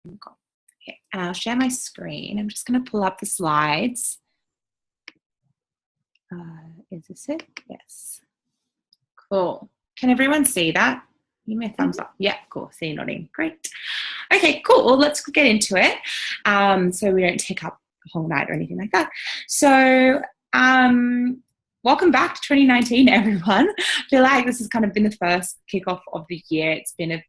Okay, and I'll share my screen. I'm just going to pull up the slides. Is this it? Yes. Cool. Can everyone see that? Give me a thumbs up. Yeah, cool. See you nodding. Great. Okay, cool. Well, let's get into it so we don't take up the whole night or anything like that. So welcome back to 2019, everyone. I feel like this has kind of been the first kickoff of the year. It's been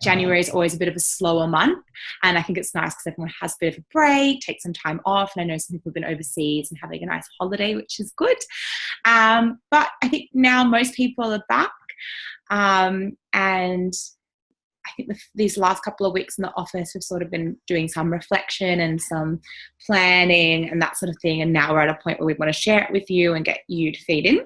January is always a bit of a slower month, and I think it's nice because everyone has a bit of a break, take some time off, and I know some people have been overseas and having a nice holiday, which is good. But I think now most people are back, and I think these last couple of weeks in the office we've sort of been doing some reflection and some planning and that sort of thing, and now we're at a point where we want to share it with you and get you to feed in.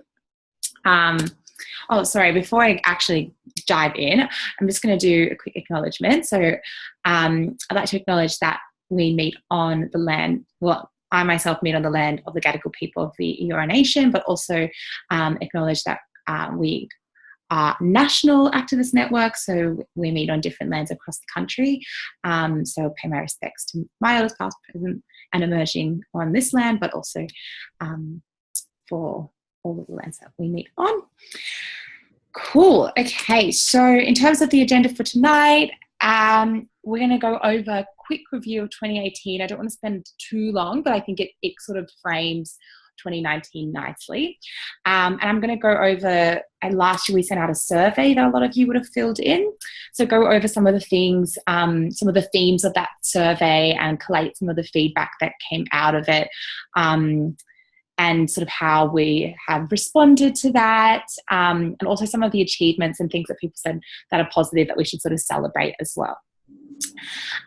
Oh, sorry, before I actually dive in, I'm just going to do a quick acknowledgement. So I'd like to acknowledge that we meet on the land, well, I myself meet on the land of the Gadigal people of the Eora Nation, but also acknowledge that we are national activist network, so we meet on different lands across the country. So pay my respects to my elders past, present, and emerging on this land, but also for all of the lands that we meet on. Cool. Okay, so in terms of the agenda for tonight, we're going to go over a quick review of 2018. I don't want to spend too long, but I think it sort of frames 2019 nicely. And I'm going to go over, and last year we sent out a survey that a lot of you would have filled in. So go over some of the things, some of the themes of that survey and collate some of the feedback that came out of it. And sort of how we have responded to that, and also some of the achievements and things that people said that are positive that we should sort of celebrate as well.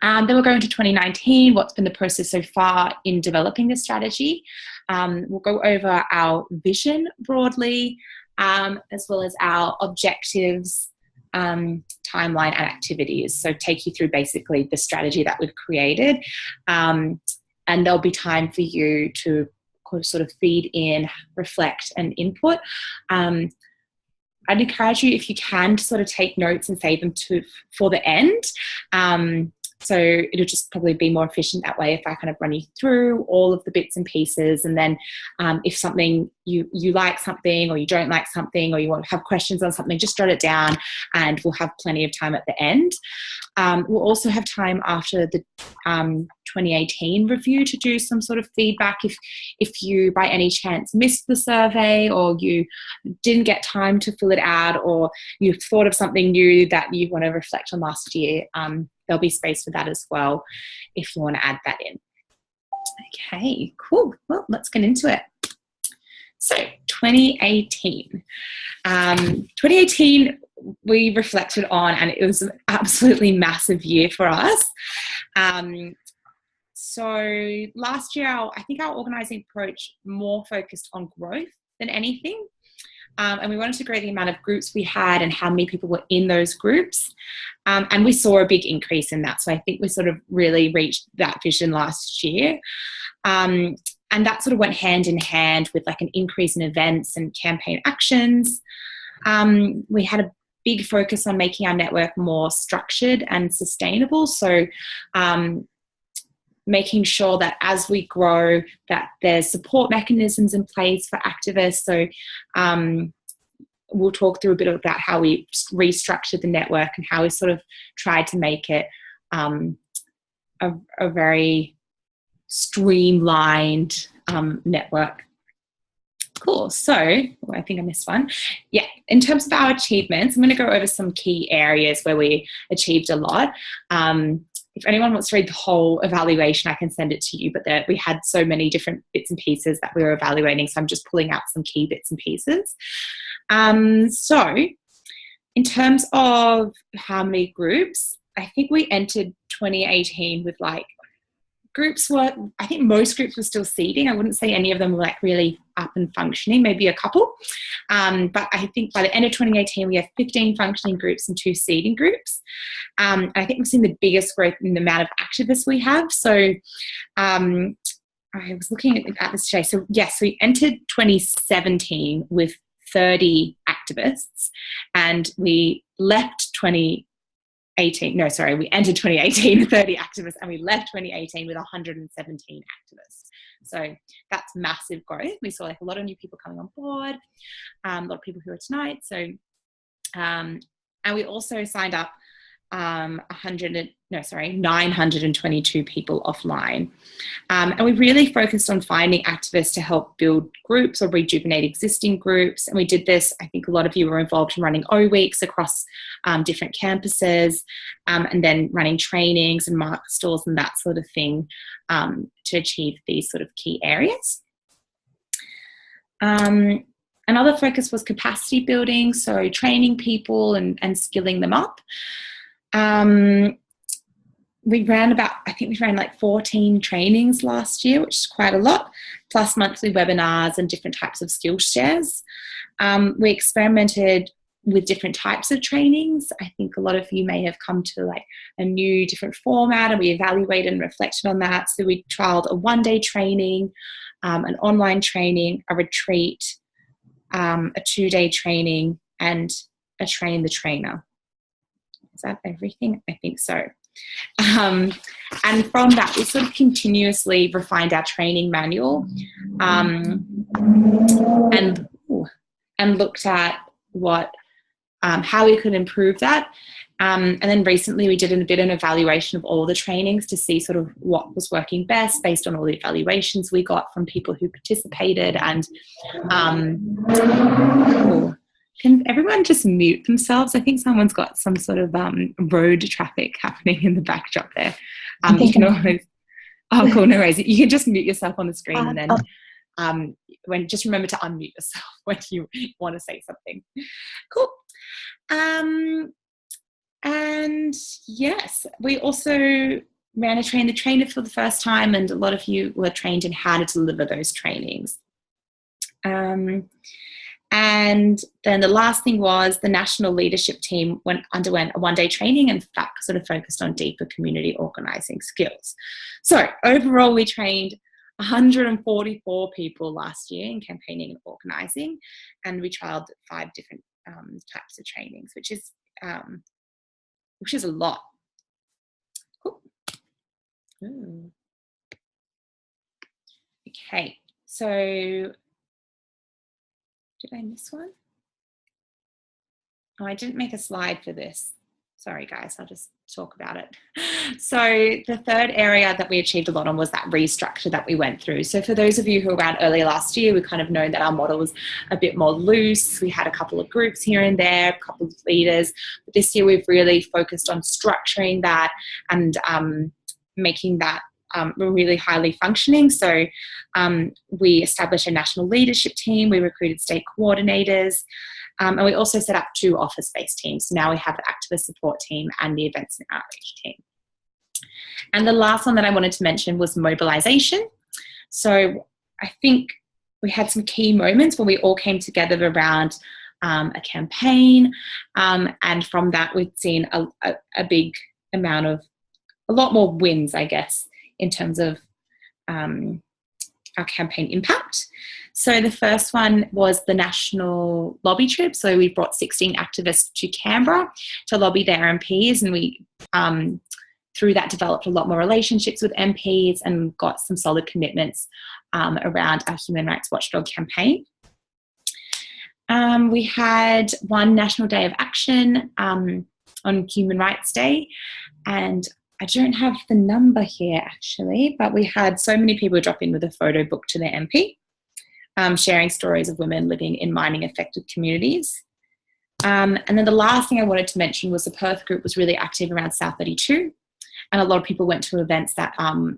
Then we'll go into 2019, what's been the process so far in developing this strategy. We'll go over our vision broadly, as well as our objectives, timeline and activities. So take you through basically the strategy that we've created. And there'll be time for you to sort of feed in, reflect and input. I'd encourage you, if you can, to sort of take notes and save them for the end. So it'll just probably be more efficient that way if I kind of run you through all of the bits and pieces, and then if something you like something or you don't like something or you want to have questions on something, just jot it down and we'll have plenty of time at the end. We'll also have time after the 2018 review to do some sort of feedback if you by any chance missed the survey or you didn't get time to fill it out or you've thought of something new that you want to reflect on last year. There'll be space for that as well if you want to add that in. Okay, cool. Well, let's get into it. So 2018. 2018 we reflected on, and it was an absolutely massive year for us. So last year, I think our organising approach more focused on growth than anything. And we wanted to grow the amount of groups we had and how many people were in those groups. And we saw a big increase in that. So I think we sort of really reached that vision last year. And that sort of went hand in hand with like an increase in events and campaign actions. We had a big focus on making our network more structured and sustainable. So making sure that as we grow that there's support mechanisms in place for activists. So we'll talk through a bit about how we restructured the network and how we sort of tried to make it a very streamlined network. Cool. So I think I missed one. Yeah. In terms of our achievements, I'm going to go over some key areas where we achieved a lot. If anyone wants to read the whole evaluation, I can send it to you, but we had so many different bits and pieces that we were evaluating, so I'm just pulling out some key bits and pieces. So in terms of how many groups, I think we entered 2018 with like groups were, I think most groups were still seeding. I wouldn't say any of them were like really up and functioning, maybe a couple. But I think by the end of 2018, we have 15 functioning groups and 2 seeding groups. I think we've seen the biggest growth in the amount of activists we have. So I was looking at this today. So yes, we entered 2017 with 30 activists and we left we entered 2018 with 30 activists, and we left 2018 with 117 activists. So that's massive growth. We saw like a lot of new people coming on board, a lot of people who are tonight. So, and we also signed up 922 people offline. And we really focused on finding activists to help build groups or rejuvenate existing groups. And we did this, I think a lot of you were involved in running O Weeks across different campuses, and then running trainings and market stalls and that sort of thing to achieve these sort of key areas. Another focus was capacity building, so training people and skilling them up. We ran like 14 trainings last year, which is quite a lot, plus monthly webinars and different types of skill shares. We experimented with different types of trainings. I think a lot of you may have come to like a new different format, and we evaluated and reflected on that. So we trialed a one-day training, an online training, a retreat, a 2-day training, and a train the trainer. Is that everything? I think so. And from that, we sort of continuously refined our training manual, and looked at how we could improve that. And then recently we did a bit of an evaluation of all the trainings to see sort of what was working best based on all the evaluations we got from people who participated. And can everyone just mute themselves? I think someone's got some sort of road traffic happening in the backdrop there. You can always, oh cool, no worries. You can just mute yourself on the screen, and then just remember to unmute yourself when you want to say something. Cool. And yes, we also ran a train the trainer for the first time, and a lot of you were trained in how to deliver those trainings. And then the last thing was the national leadership team underwent a one-day training, and that sort of focused on deeper community organising skills. So overall, we trained 144 people last year in campaigning and organising, and we trialled 5 different types of trainings, which is a lot. Cool. Ooh. Okay, so did I miss one? Oh, I didn't make a slide for this. Sorry, guys, I'll just talk about it. So the third area that we achieved a lot on was that restructure that we went through. So for those of you who were around earlier last year, we kind of know that our model was a bit more loose. We had a couple of groups here and there, a couple of leaders. But this year we've really focused on structuring that and making that really highly functioning. So we established a national leadership team, we recruited state coordinators, and we also set up 2 office-based teams. So now we have the activist support team and the events and outreach team. And the last one that I wanted to mention was mobilisation. So I think we had some key moments where we all came together around a campaign, and from that we've seen a big amount of, a lot more wins, I guess, in terms of our campaign impact. So the first one was the national lobby trip. So we brought 16 activists to Canberra to lobby their MPs, and we through that developed a lot more relationships with MPs and got some solid commitments around our Human Rights Watchdog campaign. We had one National Day of Action on Human Rights Day, and I don't have the number here actually, but we had so many people drop in with a photo book to their MP, sharing stories of women living in mining affected communities. And then the last thing I wanted to mention was the Perth group was really active around South 32, and a lot of people went to events that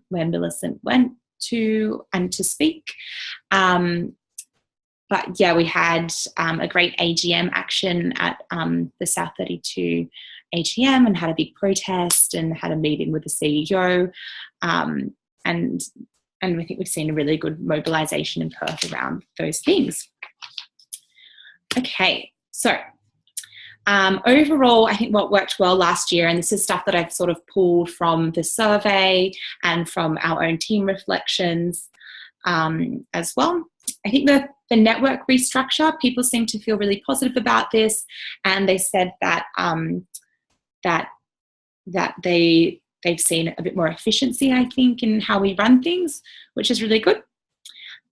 where Millicent went to and to speak. But yeah, we had a great AGM action at the South 32 AGM and had a big protest and had a meeting with the CEO. And I think we've seen a really good mobilisation in Perth around those things. Okay, so overall, I think what worked well last year, and this is stuff that I've sort of pulled from the survey and from our own team reflections as well. I think the network restructure, people seem to feel really positive about this, and they said that that that they've seen a bit more efficiency, I think, in how we run things, which is really good.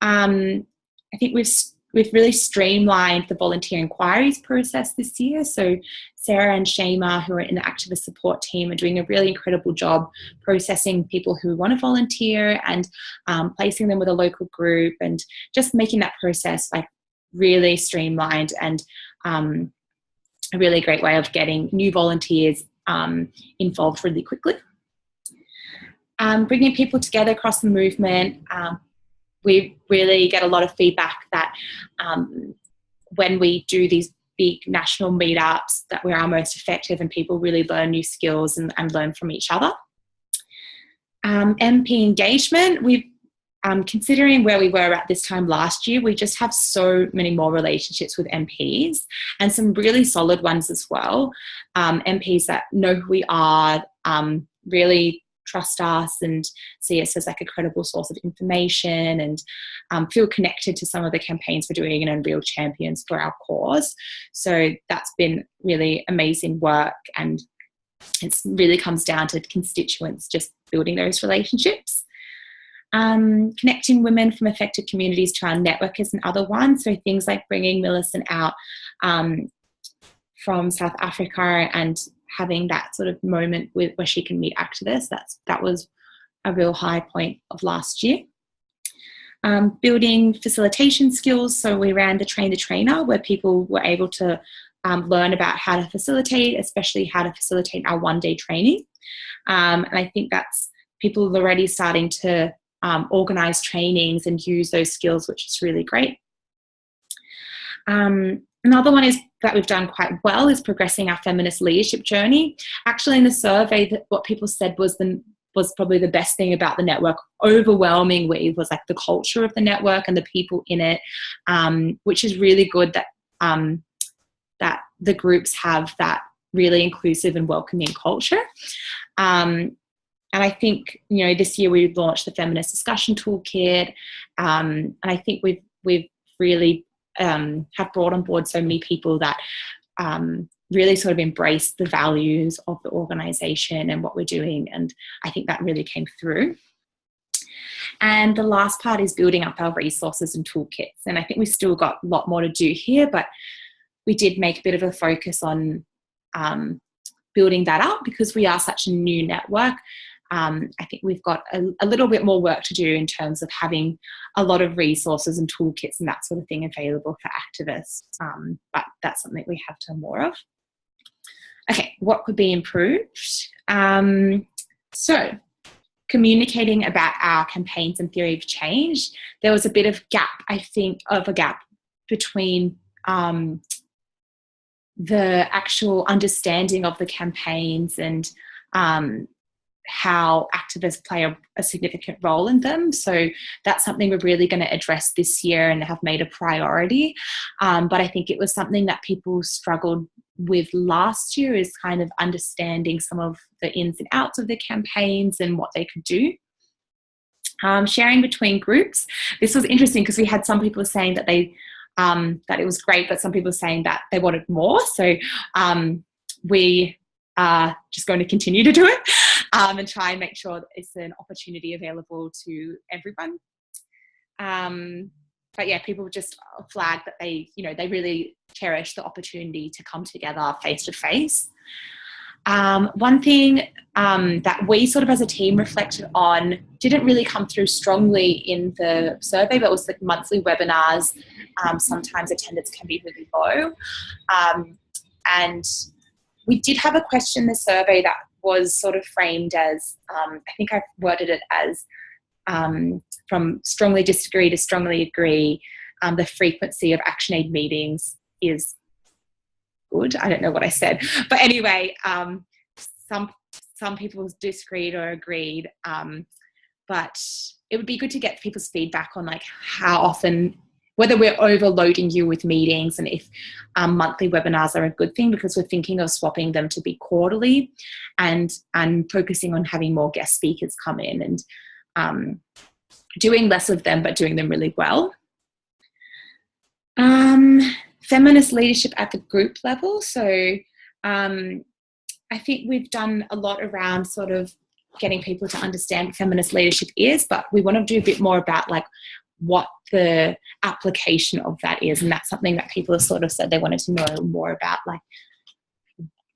I think we've really streamlined the volunteer inquiries process this year. So Sarah and Shema, who are in the activist support team, are doing a really incredible job processing people who want to volunteer and placing them with a local group, and just making that process like really streamlined, and a really great way of getting new volunteers involved really quickly. Bringing people together across the movement. We really get a lot of feedback that when we do these big national meetups, that we're our most effective, and people really learn new skills and learn from each other. MP engagement, we've considering where we were at this time last year, we just have so many more relationships with MPs, and some really solid ones as well. MPs that know who we are, really trust us and see us as like a credible source of information, and feel connected to some of the campaigns we're doing and real champions for our cause. So that's been really amazing work, and it really comes down to constituents just building those relationships. Connecting women from affected communities to our network is another one. So things like bringing Millicent out from South Africa and having that sort of moment where she can meet activists, that was a real high point of last year. Building facilitation skills. So we ran the Train the Trainer, where people were able to learn about how to facilitate, especially how to facilitate our one-day training. And I think that's people already starting to organise trainings and use those skills, which is really great. Another one is that we've done quite well is progressing our feminist leadership journey. Actually, in the survey, what people said was probably the best thing about the network, overwhelmingly, was like the culture of the network and the people in it, which is really good that that the groups have that really inclusive and welcoming culture. And I think, you know, this year we launched the Feminist Discussion Toolkit, and I think we've really have brought on board so many people that really sort of embrace the values of the organisation and what we're doing, and I think that really came through. And the last part is building up our resources and toolkits, and I think we've still got a lot more to do here, but we did make a bit of a focus on building that up because we are such a new network. I think we've got a little bit more work to do in terms of having a lot of resources and toolkits and that sort of thing available for activists, but that's something we have done more of. Okay, what could be improved? So communicating about our campaigns and theory of change, there was a bit of a gap between the actual understanding of the campaigns and how activists play a significant role in them. So that's something we're really going to address this year and have made a priority. But I think it was something that people struggled with last year, is kind of understanding some of the ins and outs of the campaigns and what they could do. Sharing between groups. This was interesting because we had some people saying that that it was great, but some people saying that they wanted more. So we are just going to continue to do it and try and make sure that it's an opportunity available to everyone. But yeah, people just flagged that they really cherish the opportunity to come together face to face. One thing that we sort of as a team reflected on didn't really come through strongly in the survey, but was the monthly webinars. Sometimes attendance can be really low. And we did have a question in the survey that was sort of framed as, I think I've worded it as from strongly disagree to strongly agree, the frequency of ActionAid meetings is good. I don't know what I said. But anyway, some people disagreed or agreed. But it would be good to get people's feedback on like how often, whether we're overloading you with meetings, and if monthly webinars are a good thing, because we're thinking of swapping them to be quarterly and focusing on having more guest speakers come in and doing less of them, but doing them really well. Feminist leadership at the group level. So I I think we've done a lot around sort of getting people to understand what feminist leadership is, but we want to do a bit more about like what the application of that is. And that's something that people have sort of said they wanted to know more about, like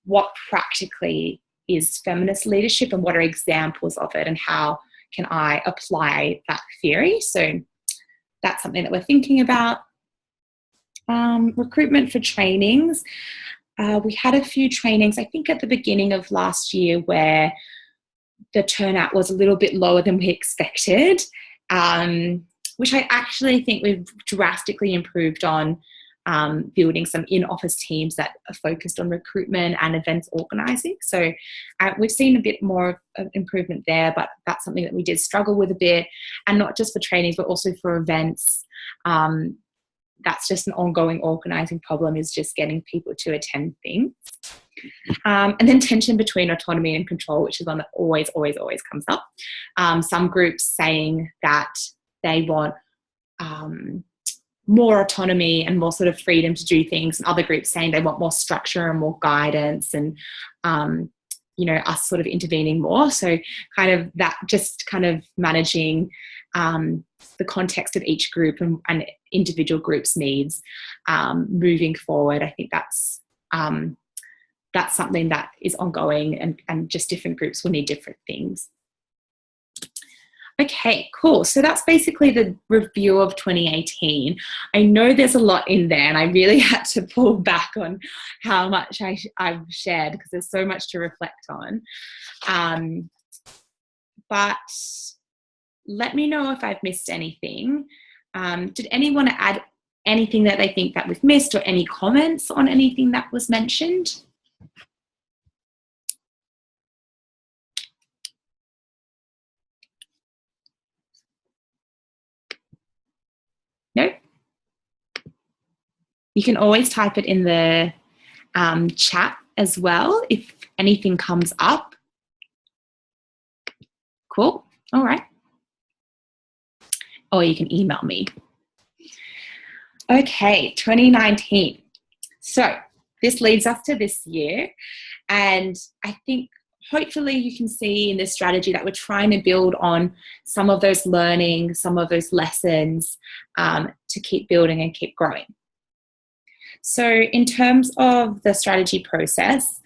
what practically is feminist leadership and what are examples of it and how can I apply that theory. So that's something that we're thinking about. Recruitment for trainings. We had a few trainings, I think at the beginning of last year, where the turnout was a little bit lower than we expected, which I actually think we've drastically improved on, building some in-office teams that are focused on recruitment and events organising. So we've seen a bit more of improvement there, but that's something that we did struggle with a bit, and not just for trainings, but also for events. That's just an ongoing organising problem, is just getting people to attend things. And then tension between autonomy and control, which is one that always comes up. Some groups saying that they want more autonomy and more sort of freedom to do things, and other groups saying they want more structure and more guidance and, us sort of intervening more. So kind of that, just kind of managing the context of each group and individual groups' needs moving forward. I think that's something that is ongoing, and just different groups will need different things. Okay, cool. So that's basically the review of 2018. I know there's a lot in there, and I really had to pull back on how much I've shared because there's so much to reflect on. But let me know if I've missed anything. Did anyone add anything that they think that we've missed, or any comments on anything that was mentioned? No? You can always type it in the chat as well if anything comes up. Cool. All right. Or you can email me. Okay, 2019. So this leads us to this year. And I think hopefully you can see in this strategy that we're trying to build on some of those learnings, some of those lessons to keep building and keep growing. So in terms of the strategy process,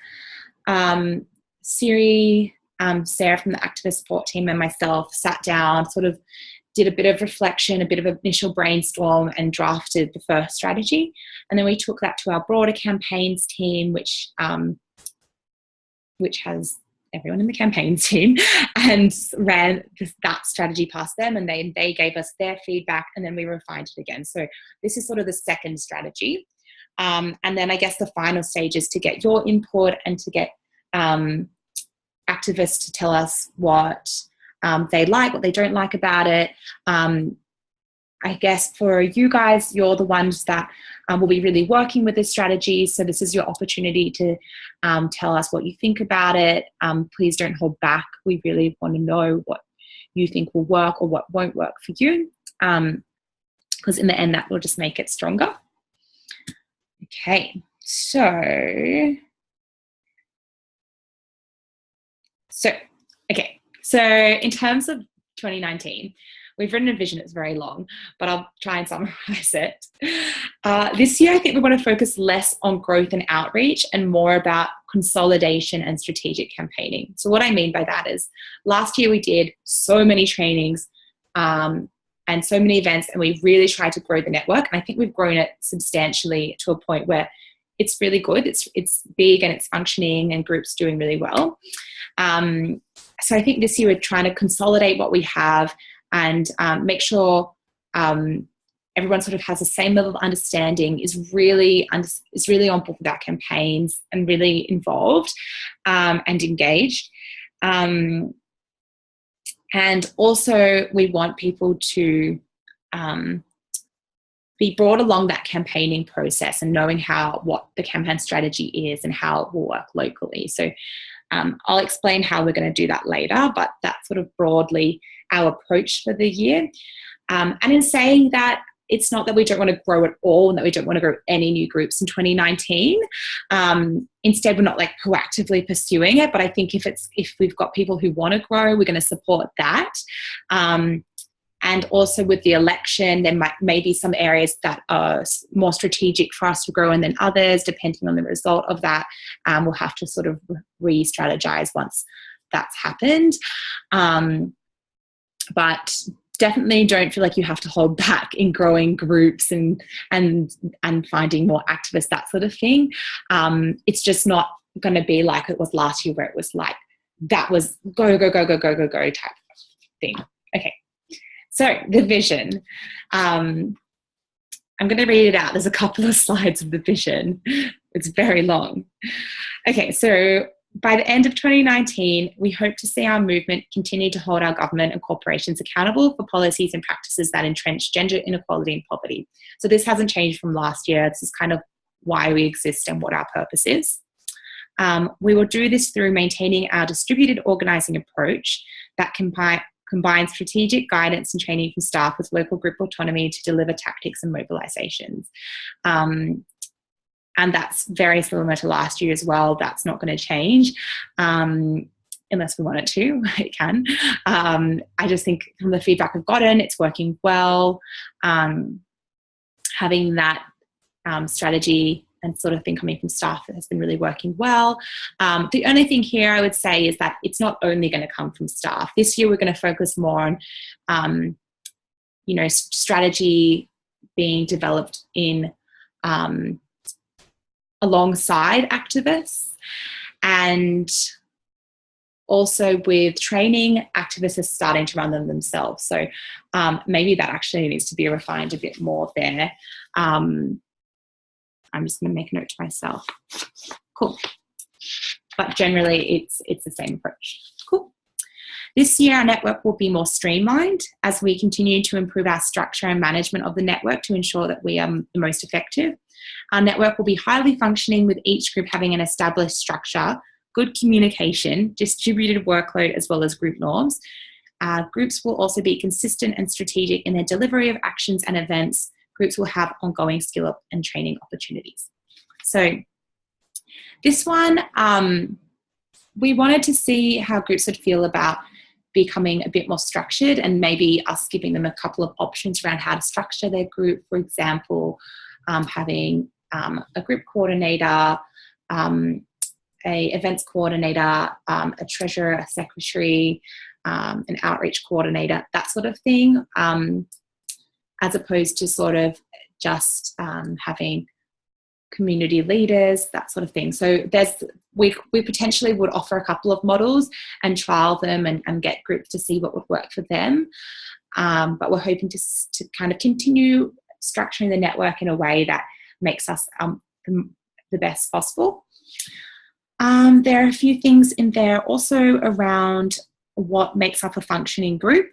Siri, Sarah from the activist support team, and myself sat down, sort of did a bit of reflection, a bit of initial brainstorm, and drafted the first strategy. And then we took that to our broader campaigns team, which has everyone in the campaigns team, and ran that strategy past them, and they gave us their feedback, and then we refined it again. So this is sort of the second strategy. And then I guess the final stage is to get your input and to get activists to tell us what they like, what they don't like about it. I guess for you guys, you're the ones that will be really working with this strategy. So this is your opportunity to tell us what you think about it. Please don't hold back. We really want to know what you think will work or what won't work for you, because in the end, that will just make it stronger. Okay, so in terms of 2019, we've written a vision. It's very long, but I'll try and summarize it. This year, I think we want to focus less on growth and outreach and more about consolidation and strategic campaigning. So what I mean by that is last year we did so many trainings and so many events, and we really tried to grow the network. And I think we've grown it substantially to a point where it's really good. It's big and it's functioning, and groups doing really well. So I think this year we're trying to consolidate what we have and make sure everyone sort of has the same level of understanding, is really on board with our campaigns and really involved and engaged. And also we want people to be brought along that campaigning process and knowing what the campaign strategy is and how it will work locally. So I'll explain how we're going to do that later, but that's sort of broadly our approach for the year. And in saying that, it's not that we don't want to grow at all and that we don't want to grow any new groups in 2019. Instead, we're not like proactively pursuing it. But I think if we've got people who want to grow, we're going to support that. And also with the election, there may be some areas that are more strategic for us to grow in than others, depending on the result of that. We'll have to sort of re-strategize once that's happened. But definitely don't feel like you have to hold back in growing groups and finding more activists, that sort of thing. It's just not going to be like it was last year, where it was like that was go type thing. Okay. So the vision, I'm going to read it out. There's a couple of slides of the vision. It's very long. Okay, so by the end of 2019, we hope to see our movement continue to hold our government and corporations accountable for policies and practices that entrench gender inequality and poverty. So this hasn't changed from last year. This is kind of why we exist and what our purpose is. We will do this through maintaining our distributed organising approach that combine strategic guidance and training from staff with local group autonomy to deliver tactics and mobilisations. And that's very similar to last year as well. That's not going to change unless we want it to. It can. I just think from the feedback we've gotten, it's working well. Having that strategy and sort of thing coming from staff has been really working well. The only thing here I would say is that it's not only going to come from staff. This year we're going to focus more on, strategy being developed in alongside activists, and also with training, activists are starting to run them themselves. So maybe that actually needs to be refined a bit more there. I'm just going to make a note to myself. Cool. But generally, it's the same approach. Cool. This year, our network will be more streamlined as we continue to improve our structure and management of the network to ensure that we are the most effective. Our network will be highly functioning, with each group having an established structure, good communication, distributed workload, as well as group norms. Groups will also be consistent and strategic in their delivery of actions and events. Groups will have ongoing skill up and training opportunities. So this one, we wanted to see how groups would feel about becoming a bit more structured, and maybe us giving them a couple of options around how to structure their group. For example, having a group coordinator, a events coordinator, a treasurer, a secretary, an outreach coordinator, that sort of thing. As opposed to sort of just having community leaders, that sort of thing. So we potentially would offer a couple of models and trial them and get groups to see what would work for them. But we're hoping to kind of continue structuring the network in a way that makes us the best possible. There are a few things in there also around what makes up a functioning group.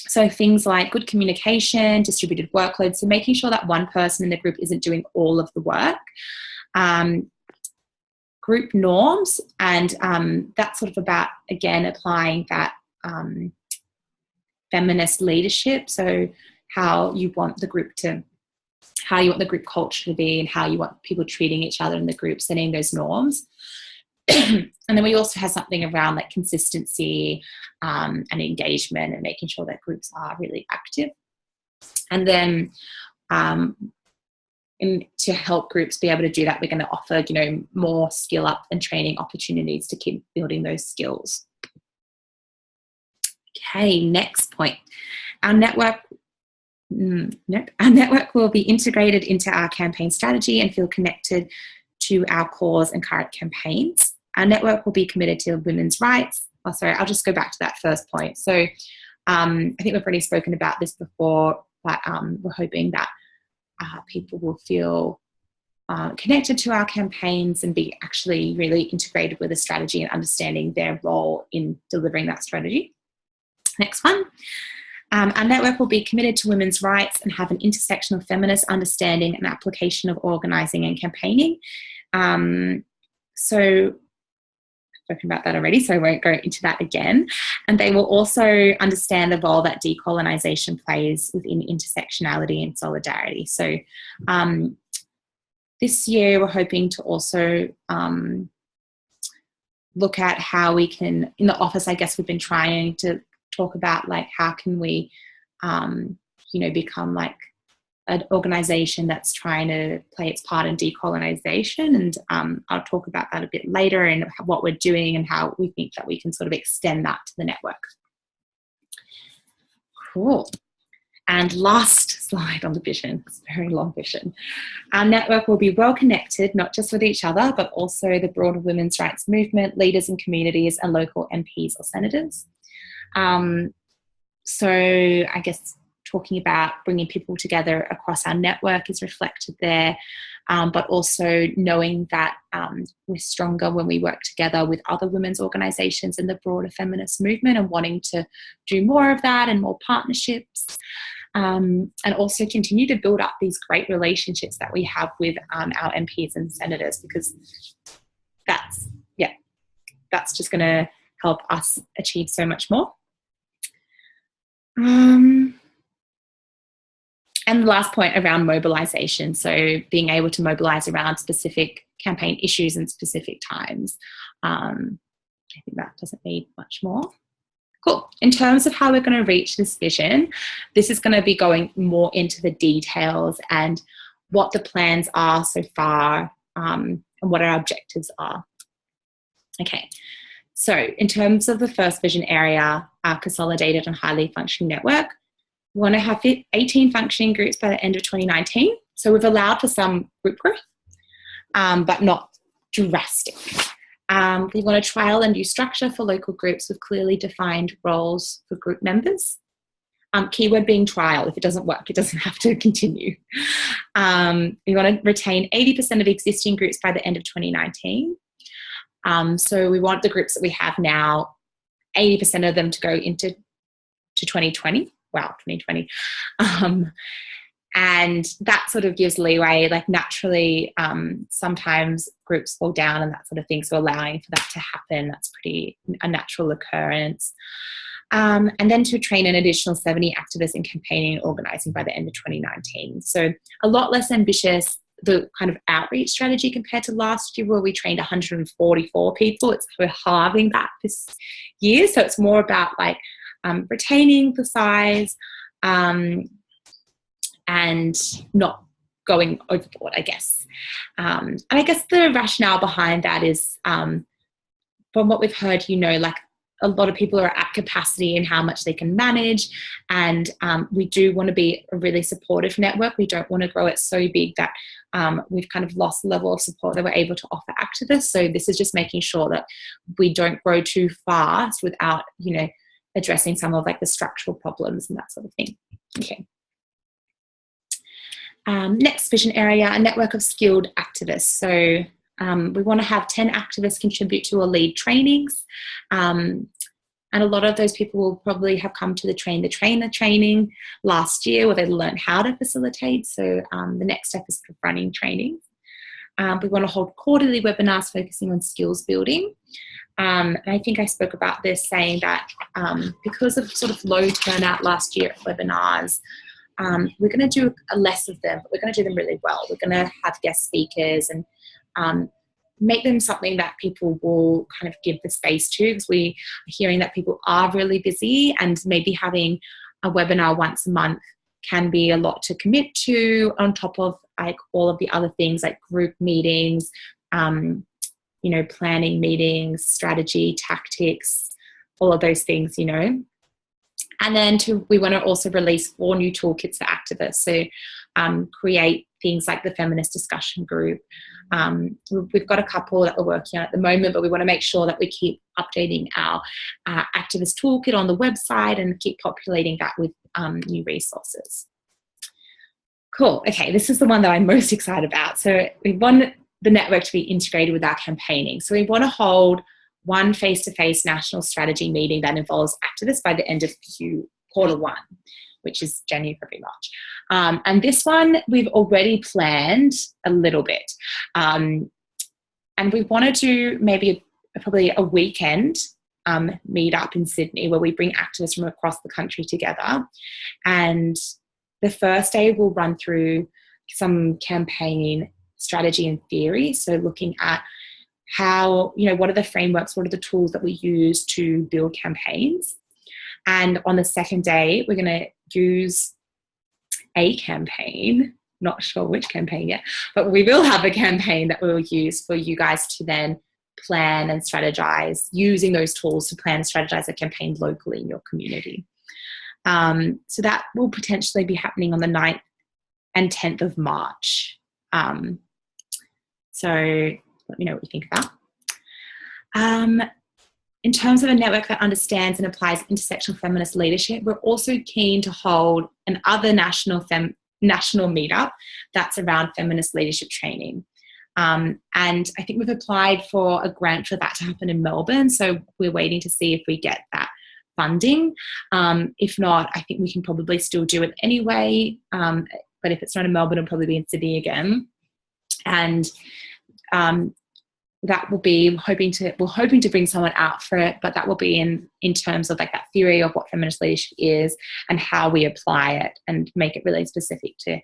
So things like good communication, distributed workload, so making sure that one person in the group isn't doing all of the work. Group norms, and that's sort of about, again, applying that feminist leadership, so how you want the group culture to be, and how you want people treating each other in the group, setting those norms. And then we also have something around like consistency and engagement, and making sure that groups are really active. And then to help groups be able to do that, we're going to offer, more skill up and training opportunities to keep building those skills. Okay, next point. Our network will be integrated into our campaign strategy and feel connected to our cause and current campaigns. Our network will be committed to women's rights. Oh, sorry, I'll just go back to that first point. So I think we've already spoken about this before, but we're hoping that people will feel connected to our campaigns and be actually really integrated with the strategy and understanding their role in delivering that strategy. Next one. Our network will be committed to women's rights and have an intersectional feminist understanding and application of organising and campaigning. So spoken about that already, so I won't go into that again. And they will also understand the role that decolonisation plays within intersectionality and solidarity. So this year we're hoping to also look at how we can, in the office, I guess we've been trying to talk about like how can we, become like an organisation that's trying to play its part in decolonisation, and I'll talk about that a bit later and what we're doing and how we think that we can sort of extend that to the network. Cool. And last slide on the vision, it's a very long vision. Our network will be well connected, not just with each other, but also the broader women's rights movement, leaders in communities and local MPs or senators. So I guess talking about bringing people together across our network is reflected there, but also knowing that we're stronger when we work together with other women's organisations in the broader feminist movement, and wanting to do more of that and more partnerships, and also continue to build up these great relationships that we have with our MPs and senators, because that's just going to help us achieve so much more. And the last point around mobilisation, so being able to mobilise around specific campaign issues and specific times. I think that doesn't need much more. Cool. In terms of how we're going to reach this vision, this is going to be going more into the details and what the plans are so far, and what our objectives are. Okay. So in terms of the first vision area, our consolidated and highly functioning network, we want to have 18 functioning groups by the end of 2019. So we've allowed for some group growth, but not drastic. We want to trial a new structure for local groups with clearly defined roles for group members. Keyword being trial. If it doesn't work, it doesn't have to continue. We want to retain 80% of existing groups by the end of 2019. So we want the groups that we have now, 80% of them to go into 2020. Wow, 2020. And that sort of gives leeway, like naturally, sometimes groups fall down and that sort of thing. So allowing for that to happen, that's pretty a natural occurrence. And then to train an additional 70 activists in campaigning and organising by the end of 2019. So a lot less ambitious, the kind of outreach strategy compared to last year where we trained 144 people. We're halving that this year. So it's more about like retaining the size and not going overboard, I guess. And I guess the rationale behind that is, from what we've heard, like a lot of people are at capacity in how much they can manage, and we do want to be a really supportive network. We don't want to grow it so big that we've kind of lost the level of support that we're able to offer activists. So this is just making sure that we don't grow too fast without, addressing some of like the structural problems and that sort of thing. Okay. Next vision area, a network of skilled activists. So we want to have 10 activists contribute to or lead trainings. And a lot of those people will probably have come to the training last year where they learned how to facilitate. So the next step is for running trainings. We want to hold quarterly webinars focusing on skills building. And I think I spoke about this, saying that because of sort of low turnout last year at webinars, we're going to do less of them, but we're going to do them really well. We're going to have guest speakers and make them something that people will kind of give the space to, because we are hearing that people are really busy, and maybe having a webinar once a month can be a lot to commit to, on top of like all of the other things like group meetings, planning meetings, strategy, tactics, all of those things, And then we want to also release 4 new toolkits for activists. So create things like the feminist discussion group. We've got a couple that we're working on at the moment, but we want to make sure that we keep updating our activist toolkit on the website and keep populating that with new resources. Cool. Okay, this is the one that I'm most excited about. So we want the network to be integrated with our campaigning. So we want to hold one face-to-face national strategy meeting that involves activists by the end of quarter 1, which is January, February, March. And this one we've already planned a little bit. And we want to do maybe probably a weekend meet up in Sydney where we bring activists from across the country together. And the first day we'll run through some campaign strategy and theory. So looking at how, what are the frameworks, what are the tools that we use to build campaigns. And on the second day, we're going to use a campaign, not sure which campaign yet, but we will have a campaign that we will use for you guys to then plan and strategize, using those tools to plan and strategize a campaign locally in your community. So that will potentially be happening on the 9th and 10th of March. So let me know what you think of that. In terms of a network that understands and applies intersectional feminist leadership, we're also keen to hold another national meetup that's around feminist leadership training. And I think we've applied for a grant for that to happen in Melbourne. So we're waiting to see if we get that funding. If not, I think we can probably still do it anyway. But if it's not in Melbourne, it'll probably be in Sydney again. And that will be we're hoping to bring someone out for it, but that will be in terms of like that theory of what feminist leadership is and how we apply it and make it really specific to,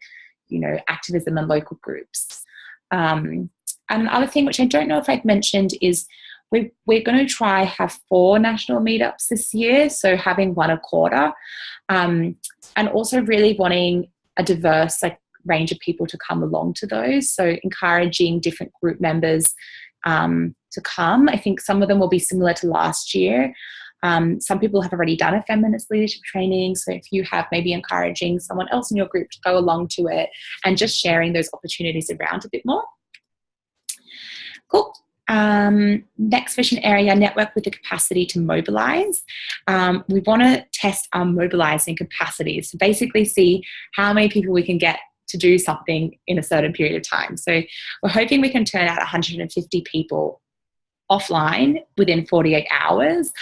activism and local groups. And another thing, which I don't know if I've mentioned, is we're going to try have 4 national meetups this year, so having one a quarter, and also really wanting a diverse range of people to come along to those. So encouraging different group members to come. I think some of them will be similar to last year. Some people have already done a feminist leadership training. So if you have, maybe encouraging someone else in your group to go along to it and just sharing those opportunities around a bit more. Cool. Next vision area, network with the capacity to mobilize. We want to test our mobilizing capacities to basically see how many people we can get to do something in a certain period of time. So we're hoping we can turn out 150 people offline within 48 hours.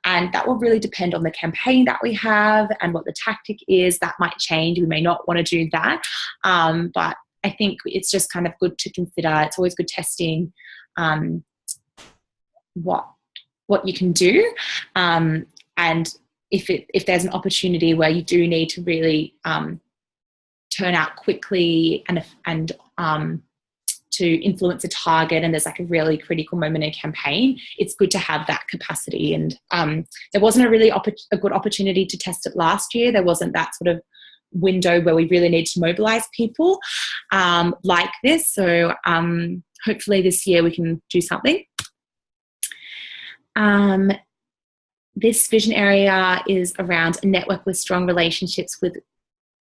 And that will really depend on the campaign that we have and what the tactic is. That might change. We may not want to do that. But I think it's just kind of good to consider. It's always good testing what you can do. And if there's an opportunity where you do need to really turn out quickly and to influence a target, and there's a really critical moment in a campaign, it's good to have that capacity. And there wasn't a really a good opportunity to test it last year. There wasn't that sort of window where we really need to mobilize people like this. So hopefully this year we can do something. This vision area is around a network with strong relationships with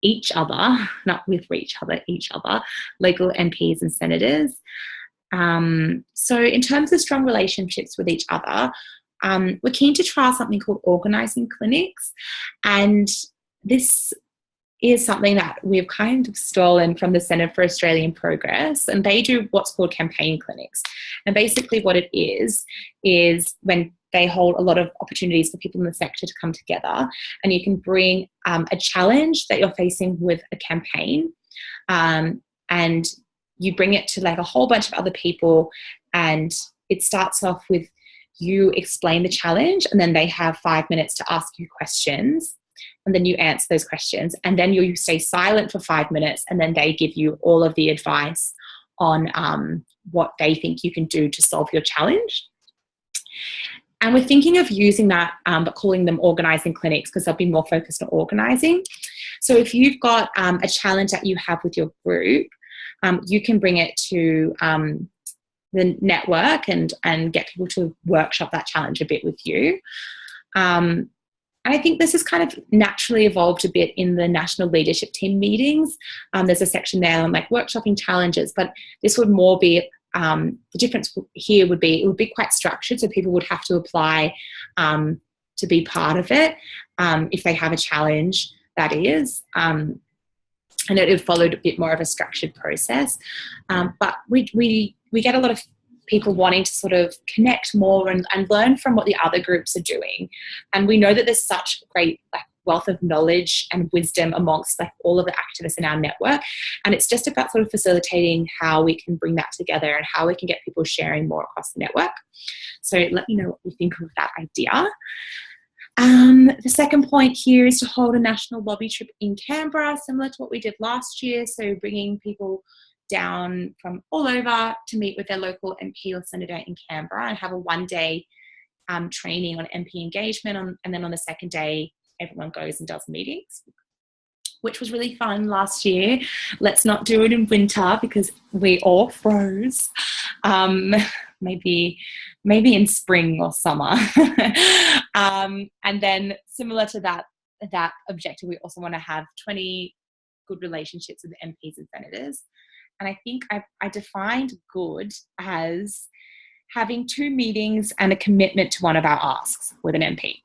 each other, not with each other, local MPs and senators. So in terms of strong relationships with each other, we're keen to trial something called organising clinics. And this is something that we've kind of stolen from the Centre for Australian Progress, and they do what's called campaign clinics. And basically what it is when they hold a lot of opportunities for people in the sector to come together, and you can bring a challenge that you're facing with a campaign, and you bring it to a whole bunch of other people, and it starts off with you explain the challenge, and then they have 5 minutes to ask you questions, and then you answer those questions, and then you stay silent for 5 minutes, and then they give you all of the advice on what they think you can do to solve your challenge. And we're thinking of using that, but calling them organising clinics, because they'll be more focused on organising. So if you've got a challenge that you have with your group, you can bring it to the network and get people to workshop that challenge a bit with you. And I think this has kind of naturally evolved a bit in the national leadership team meetings. There's a section there on workshopping challenges, but this would more be the difference here would be it would be quite structured, so people would have to apply to be part of it if they have a challenge, that is, and it followed a bit more of a structured process. But we get a lot of people wanting to sort of connect more and learn from what the other groups are doing, and we know that there's such great wealth of knowledge and wisdom amongst like all of the activists in our network. And it's just about sort of facilitating how we can bring that together and how we can get people sharing more across the network. So let me know what you think of that idea. The second point here is to hold a national lobby trip in Canberra, similar to what we did last year. So bringing people down from all over to meet with their local MP or senator in Canberra and have a one-day training on MP engagement. And then on the second day, everyone goes and does meetings, which was really fun last year. Let's not do it in winter because we all froze. Maybe in spring or summer. And then similar to that objective, we also want to have 20 good relationships with MPs and senators. And I think I defined good as having 2 meetings and a commitment to one of our asks with an MP.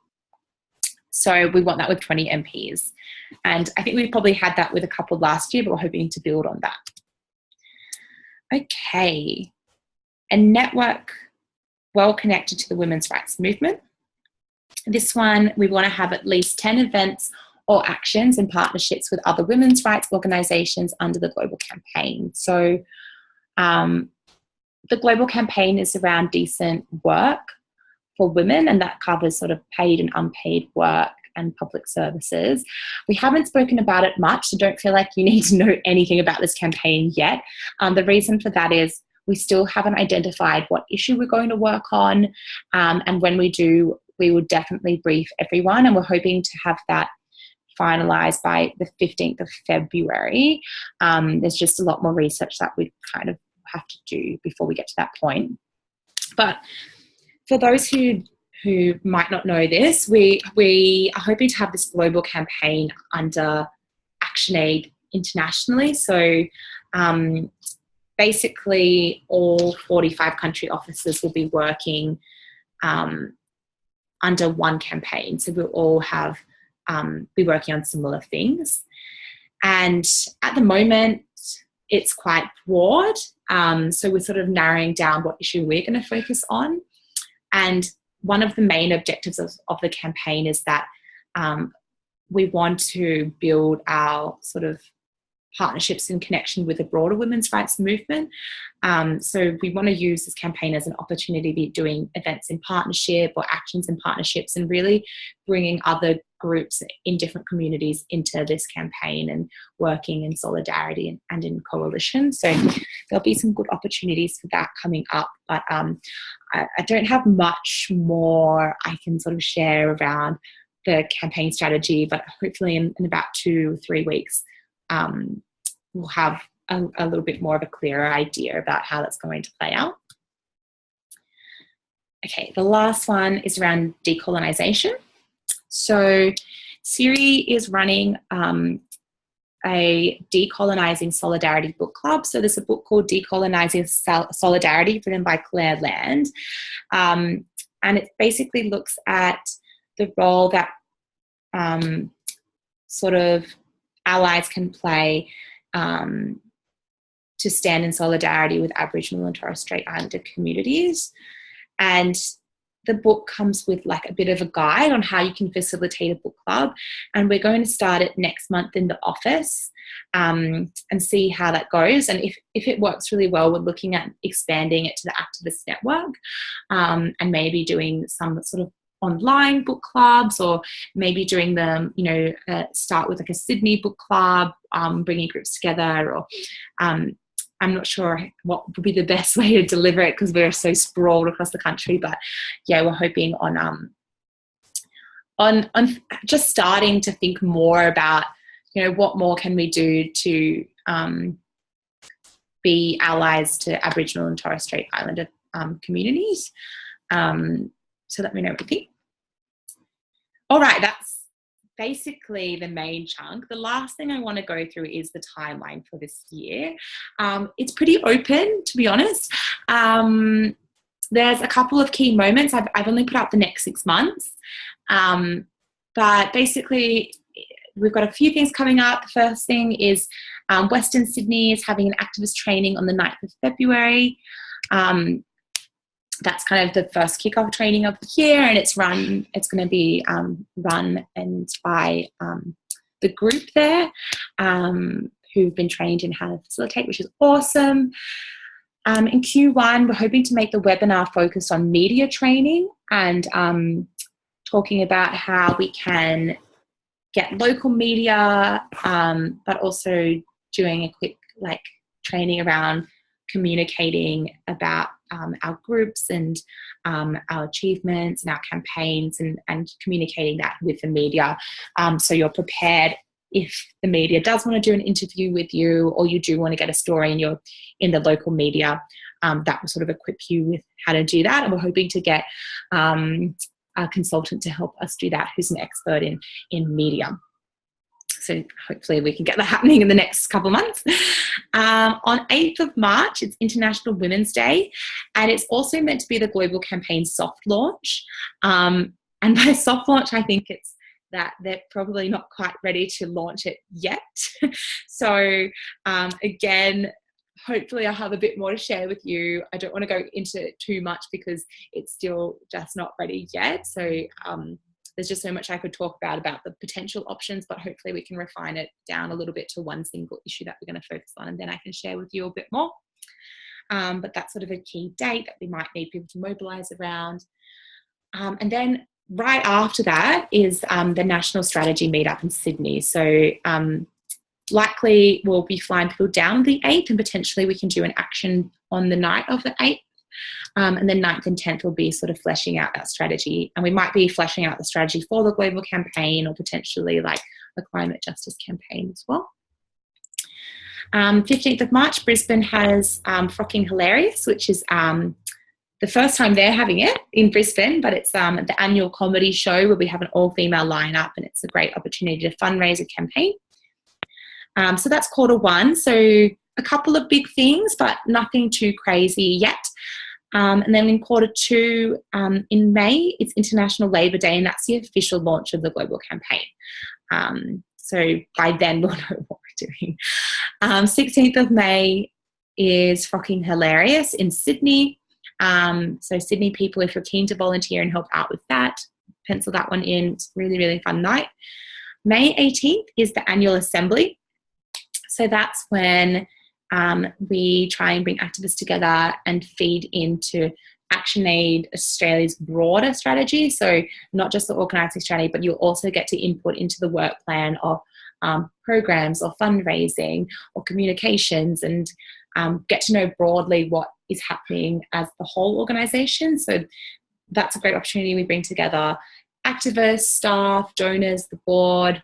So we want that with 20 MPs. And I think we probably had that with a couple last year, but we're hoping to build on that. Okay. A network well connected to the women's rights movement. This one, we want to have at least 10 events or actions and partnerships with other women's rights organisations under the Global Campaign. So the Global Campaign is around decent work for women, and that covers sort of paid and unpaid work and public services. We haven't spoken about it much, so don't feel like you need to know anything about this campaign yet. The reason for that is we still haven't identified what issue we're going to work on, and when we do, we will definitely brief everyone, and we're hoping to have that finalised by the 15th of February. There's just a lot more research that we kind of have to do before we get to that point. But for those who might not know this, we are hoping to have this global campaign under ActionAid internationally. So basically all 45 country offices will be working under one campaign. So we'll all be working on similar things. And at the moment, it's quite broad. So we're sort of narrowing down what issue we're going to focus on. And one of the main objectives of the campaign is that we want to build our sort of partnerships in connection with the broader women's rights movement. So we want to use this campaign as an opportunity to be doing events in partnership or actions in partnerships and really bringing other groups in different communities into this campaign and working in solidarity and in coalition. So there'll be some good opportunities for that coming up. But I don't have much more I can sort of share around the campaign strategy, but hopefully in about 2 or 3 weeks, we'll have a little bit more of a clearer idea about how that's going to play out. Okay, the last one is around decolonisation. So CIRI is running a Decolonising Solidarity book club. So there's a book called Decolonising Solidarity written by Claire Land. And it basically looks at the role that sort of allies can play to stand in solidarity with Aboriginal and Torres Strait Islander communities. And the book comes with like a bit of a guide on how you can facilitate a book club. And we're going to start it next month in the office and see how that goes. And if it works really well, we're looking at expanding it to the activist network and maybe doing some sort of online book clubs, or maybe doing them, start with like a Sydney book club, bringing groups together, or I'm not sure what would be the best way to deliver it because we're so sprawled across the country. But yeah, we're hoping on just starting to think more about, what more can we do to be allies to Aboriginal and Torres Strait Islander communities. So let me know what you think. All right, that's basically the main chunk. The last thing I want to go through is the timeline for this year. It's pretty open, to be honest. There's a couple of key moments. I've only put up the next 6 months. But basically, we've got a few things coming up. The first thing is Western Sydney is having an activist training on the 9th of February. that's kind of the first kickoff training of the year, and it's going to be run and by the group there who've been trained in how to facilitate, which is awesome. In Q1, we're hoping to make the webinar focused on media training and talking about how we can get local media, but also doing a quick training around communicating about our groups and our achievements and our campaigns, and communicating that with the media, so you're prepared if the media does want to do an interview with you, or you do want to get a story in the local media. That will sort of equip you with how to do that, and we're hoping to get a consultant to help us do that who's an expert in media. So hopefully we can get that happening in the next couple of months. On 8th of March, it's International Women's Day, and it's also meant to be the Global Campaign soft launch. And by soft launch, I think it's that they're probably not quite ready to launch it yet. So again, hopefully I'll have a bit more to share with you. I don't want to go into it too much because it's still just not ready yet. So there's just so much I could talk about the potential options, but hopefully we can refine it down a little bit to one single issue that we're going to focus on, and then I can share with you a bit more. But that's sort of a key date that we might need people to mobilize around. And then right after that is the National Strategy Meetup in Sydney. So likely we'll be flying people down the 8th, and potentially we can do an action on the night of the 8th. And then 9th and 10th will be sort of fleshing out that strategy. And we might be fleshing out the strategy for the global campaign, or potentially like a climate justice campaign as well. 15th of March, Brisbane has Frocking Hilarious, which is the first time they're having it in Brisbane, but it's the annual comedy show where we have an all-female lineup, and it's a great opportunity to fundraise a campaign. So that's Q1. So a couple of big things, but nothing too crazy yet. And then in Q2, in May, it's International Labour Day, and that's the official launch of the global campaign. So by then we'll know what we're doing. 16th of May is Frocking Hilarious in Sydney. So Sydney people, if you're keen to volunteer and help out with that, pencil that one in. It's a really, really fun night. May 18th is the annual assembly. So that's when we try and bring activists together and feed into ActionAid Australia's broader strategy. So not just the organising strategy, but you'll also get to input into the work plan of programs or fundraising or communications, and get to know broadly what is happening as the whole organisation. So that's a great opportunity. We bring together activists, staff, donors, the board,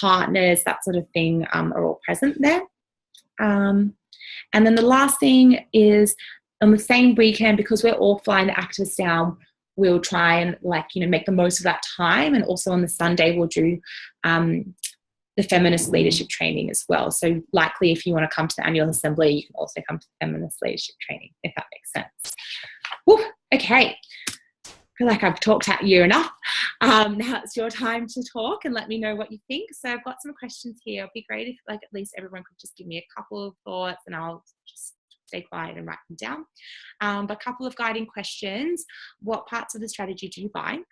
partners, that sort of thing are all present there. And then the last thing is on the same weekend, because we're all flying the activists down, we'll try and make the most of that time. And also on the Sunday, we'll do the feminist leadership training as well. So likely if you want to come to the annual assembly, you can also come to the feminist leadership training, if that makes sense. Woo, okay. I feel like I've talked at you enough. Now it's your time to talk and let me know what you think. So I've got some questions here. It'd be great if at least everyone could just give me a couple of thoughts, and I'll just stay quiet and write them down. But a couple of guiding questions. What parts of the strategy do you like?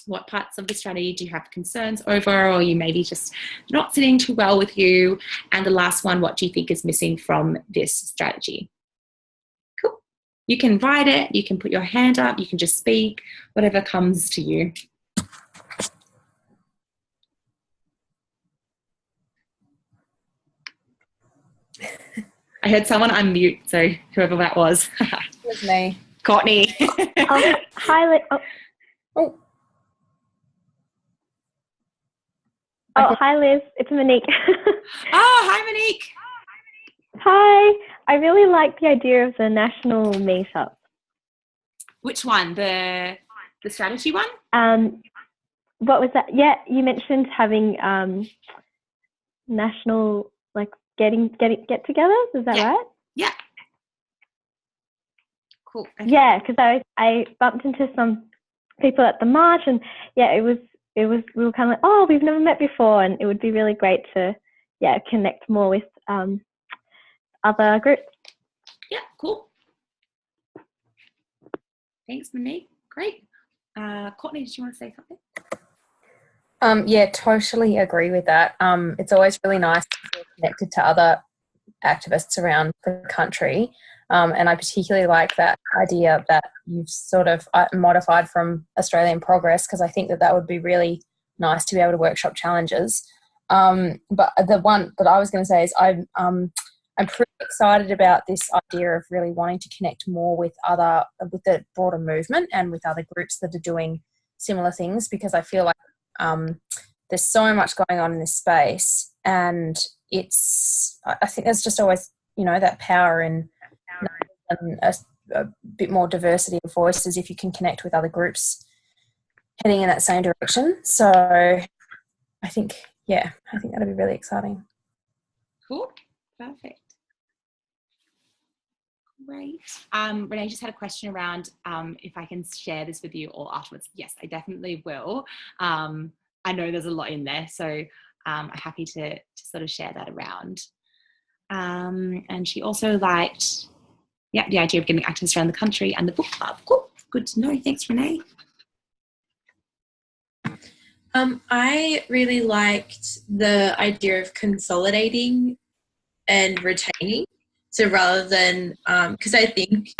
What parts of the strategy do you have concerns over, or you maybe just not sitting too well with you? And the last one, what do you think is missing from this strategy? Cool. You can write it, you can put your hand up, you can just speak, whatever comes to you. I heard someone unmute, so whoever that was. It was me. Courtney. Hi, Liz. Hi, Liz. It's Monique. Hi, Monique. Hi. I really like the idea of the national meetup. Which one? The strategy one? What was that? Yeah, you mentioned having national get-togethers. Is that right? Yeah. Cool. Okay. Yeah, because I bumped into some people at the march, and yeah, we were kind of like, we've never met before, and it would be really great to connect more with other groups. Yeah, cool. Thanks, Monique. Great. Courtney, did you want to say something? Yeah, totally agree with that. It's always really nice to feel connected to other activists around the country. And I particularly like that idea that you've sort of modified from Australian Progress, because I think that would be really nice to be able to workshop challenges. But the one that I was going to say is I'm pretty excited about this idea of really wanting to connect more with the broader movement and with other groups that are doing similar things, because I feel like there's so much going on in this space, and I think there's just always, that power in a bit more diversity of voices if you can connect with other groups heading in that same direction. So I think that'd be really exciting. Cool. Perfect. Great. Renee just had a question around if I can share this with you all afterwards. Yes, I definitely will. I know there's a lot in there, so I'm happy to sort of share that around. And she also liked, the idea of getting activists around the country and the book club. Cool. Good to know. Thanks, Renee. I really liked the idea of consolidating and retaining. So rather than, because I think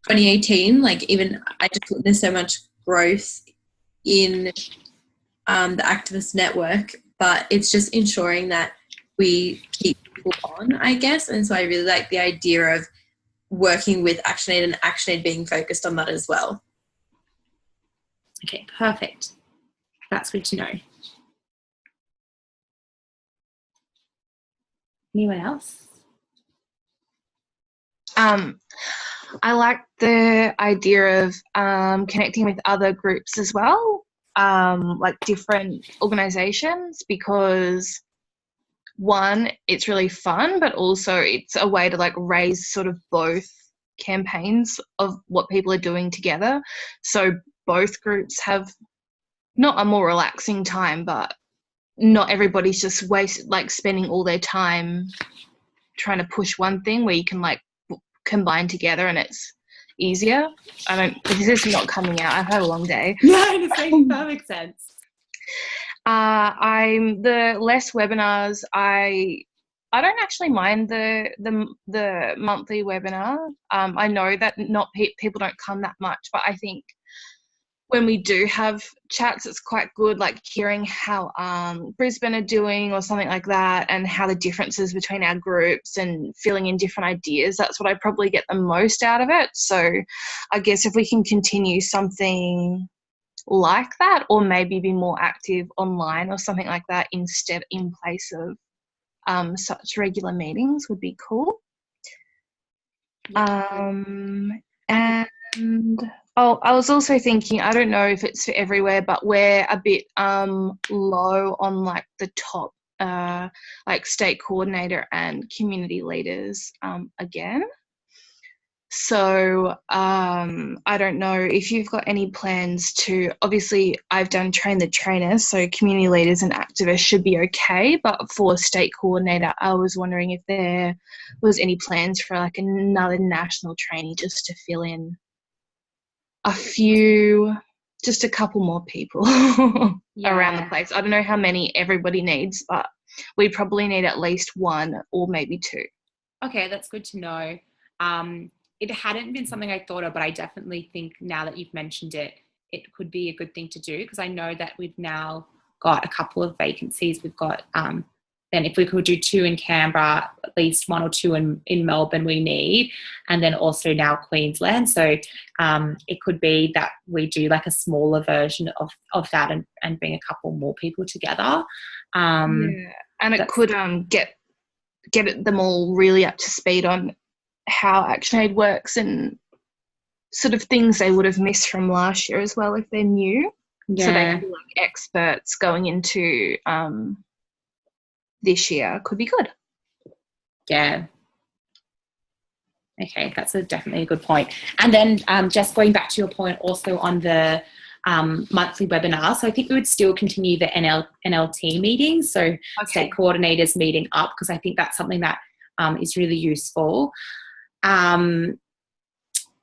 2018, even I just witnessed so much growth in the activist network, but it's just ensuring that we keep people on, I guess. And so I really like the idea of working with ActionAid and ActionAid being focused on that as well. Okay, perfect. That's good to know. Anyone else? I like the idea of connecting with other groups as well, like different organisations, because one, it's really fun, but also it's a way to raise sort of both campaigns of what people are doing together. So both groups have not a more relaxing time, but not everybody's just spending all their time trying to push one thing where you can combine together and it's easier. This is not coming out. I've had a long day. Yeah, it's making perfect sense. I'm the less webinars. I don't actually mind the monthly webinar. I know that not people don't come that much, but I think when we do have chats, it's quite good, hearing how Brisbane are doing or something like that, and how the differences between our groups and filling in different ideas. That's what I probably get the most out of it. So I guess if we can continue something like that, or maybe be more active online or something like that in place of such regular meetings, would be cool. I was also thinking, I don't know if it's for everywhere, but we're a bit low on the top state coordinator and community leaders again. So I don't know if you've got any plans to, obviously I've done train the trainers, so community leaders and activists should be okay, but for state coordinator, I was wondering if there was any plans for another national trainee just to fill in just a couple more people around the place. I don't know how many everybody needs, but we probably need at least one or maybe two. Okay, that's good to know. It hadn't been something I thought of, but I definitely think now that you've mentioned it, it could be a good thing to do, because I know that we've now got a couple of vacancies. We've got, then if we could do 2 in Canberra, at least 1 or 2 in Melbourne we need, and then also now Queensland. So it could be that we do a smaller version of that and bring a couple more people together. And it could get them all really up to speed on how ActionAid works and sort of things they would have missed from last year as well if they're new. Yeah. So they can be experts going into this year. Could be good. Yeah. Okay, that's definitely a good point. And then just going back to your point also on the monthly webinar, so I think we would still continue the NLT meetings, so state coordinators meeting up, because I think that's something that is really useful.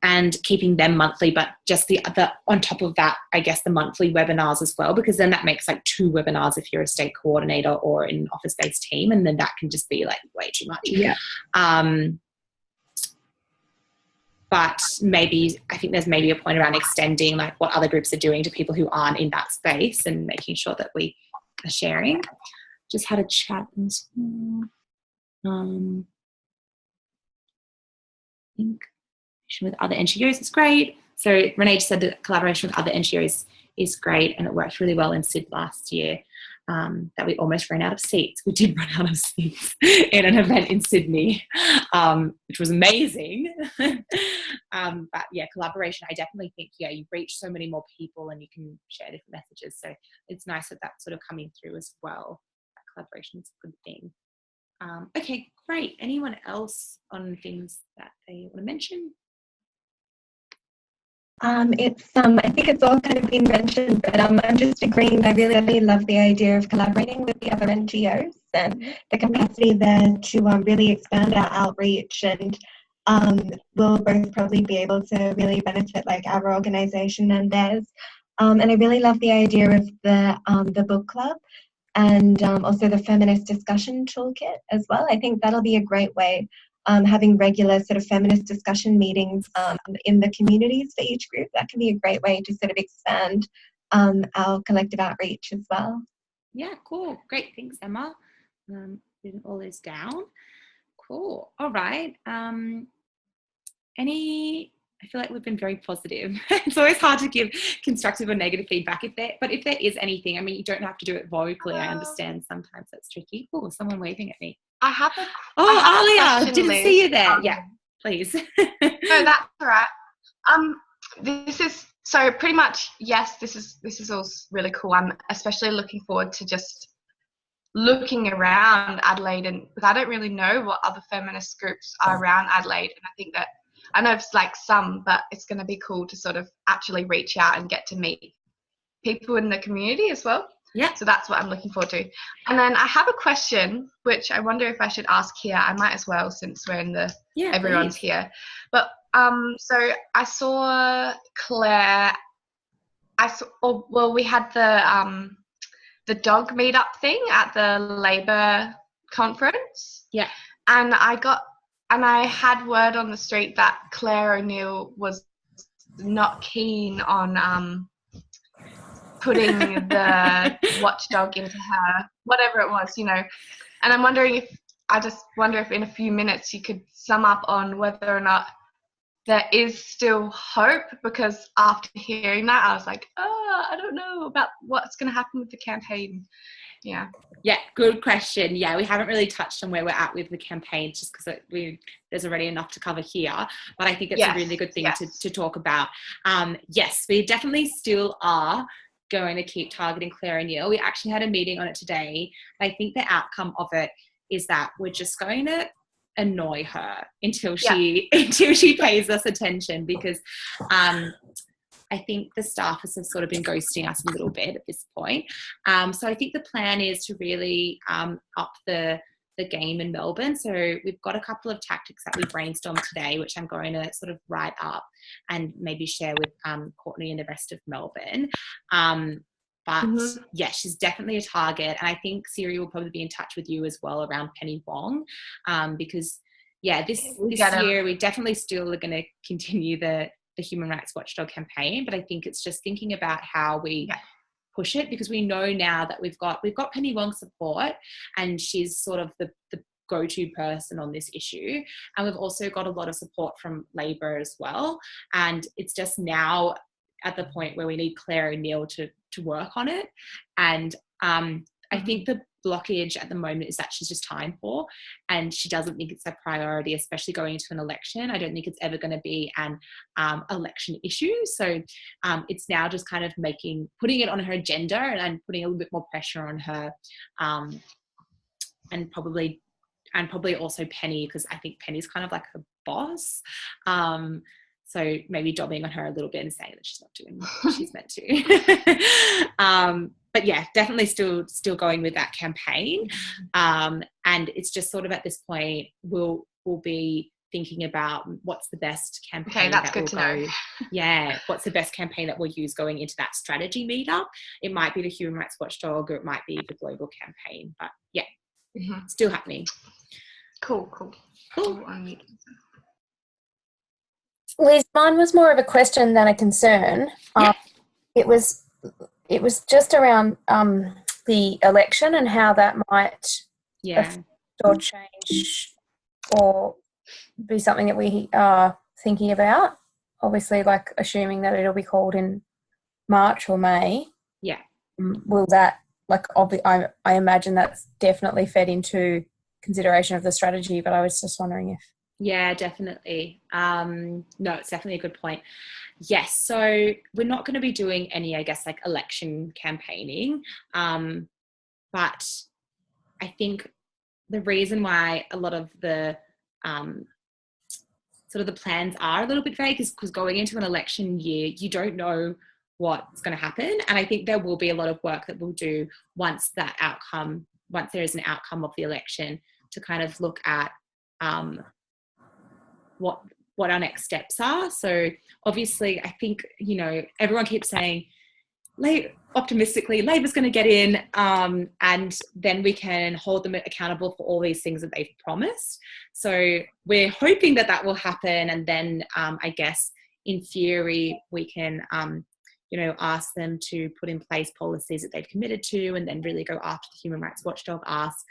and keeping them monthly, but just the on top of that, I guess the monthly webinars as well, because then that makes like 2 webinars if you're a state coordinator or an office-based team, and then that can just be like way too much. Yeah. But maybe I think there's maybe a point around extending like what other groups are doing to people who aren't in that space and making sure that we are sharing. Just had a chat as well. I think with other NGOs is great. So Renee just said that collaboration with other NGOs is great, and it worked really well in Syd last year. That we almost ran out of seats. We did run out of seats in an event in Sydney, which was amazing. But yeah, collaboration, I definitely think, you reach so many more people and you can share different messages. So it's nice that that's sort of coming through as well. That collaboration is a good thing. Okay, great. Anyone else on things that they want to mention? I think it's all kind of been mentioned, but I'm just agreeing. I really love the idea of collaborating with the other NGOs and the capacity there to really expand our outreach, and we'll both probably be able to really benefit like our organisation and theirs. And I really love the idea of the book club and also the feminist discussion toolkit as well. I think that'll be a great way. Having regular sort of feminist discussion meetings in the communities for each group, that can be a great way to sort of expand our collective outreach as well. Yeah, cool. Great. Thanks, Emma. Written all this down. Cool. All right. I feel like we've been very positive. It's always hard to give constructive or negative feedback. If there is anything, I mean, you don't have to do it vocally. I understand sometimes that's tricky. Oh, someone waving at me. I have a Alia, didn't Liz. see you there. Yeah, please. No, that's all right. This is so pretty much, yes, this is all really cool. I'm especially looking forward to just looking around Adelaide, and because I don't really know what other feminist groups are around Adelaide, and I think that I know it's like some, but it's going to be cool to sort of actually reach out and get to meet people in the community as well. Yeah. So that's what I'm looking forward to. And then I have a question, which I wonder if I should ask here. I might as well, since we're in the everyone's please. here. But so I saw Claire. We had the dog meetup thing at the Labour conference. Yeah. And I had word on the street that Claire O'Neill was not keen on putting the watchdog into her, whatever it was, And I'm wondering if in a few minutes you could sum up on whether or not there is still hope, because after hearing that, I was like, I don't know about what's going to happen with the campaign. Yeah. Yeah, good question. Yeah, we haven't really touched on where we're at with the campaign, just because there's already enough to cover here. But I think it's a really good thing to talk about. Yes, we definitely still are going to keep targeting Claire O'Neill. We actually had a meeting on it today. I think the outcome of it is that we're just going to annoy her until she pays us attention, because I think the staffers have sort of been ghosting us a little bit at this point. So I think the plan is to really up the game in Melbourne. So we've got a couple of tactics that we brainstormed today, which I'm going to sort of write up and maybe share with Courtney and the rest of Melbourne. But yeah, she's definitely a target. And I think Siri will probably be in touch with you as well around Penny Wong, because this year we definitely still are going to continue the Human Rights Watchdog campaign, but I think it's just thinking about how we push it, because we know now that we've got Penny Wong's support, and she's sort of the go-to person on this issue, and we've also got a lot of support from Labor as well, and it's just now at the point where we need Claire O'Neill to work on it. And I think the blockage at the moment is that she's just time poor, and she doesn't think it's a priority, especially going into an election. I don't think it's ever going to be an election issue. So it's now just kind of putting it on her agenda and putting a little bit more pressure on her, and probably also Penny, because I think Penny's kind of like her boss. So maybe dobbing on her a little bit and saying that she's not doing what she's meant to. But yeah, definitely still going with that campaign. And it's just sort of at this point, we'll be thinking about what's the best campaign. Okay, that's that good will to know. Yeah, what's the best campaign that we'll use going into that strategy meetup? It might be the Human Rights Watchdog, or it might be the global campaign. But yeah, still happening. Cool. Liz, mine was more of a question than a concern. It was just around the election and how that might affect or change or be something that we are thinking about. Obviously, like assuming that it'll be called in March or May. Yeah. Will that, like, I imagine that's definitely fed into consideration of the strategy, but I was just wondering if. Yeah, definitely. No, it's definitely a good point. Yes, so we're not going to be doing any, I guess, like election campaigning, but I think the reason why a lot of the sort of the plans are a little bit vague is because going into an election year, you don't know what's going to happen. And I think there will be a lot of work that we'll do once there is an outcome of the election, to kind of look at what our next steps are. So obviously, I think, everyone keeps saying, optimistically, Labor's going to get in, and then we can hold them accountable for all these things that they've promised. So we're hoping that will happen, and then I guess in theory we can ask them to put in place policies that they've committed to, and then really go after the Human Rights Watchdog asks.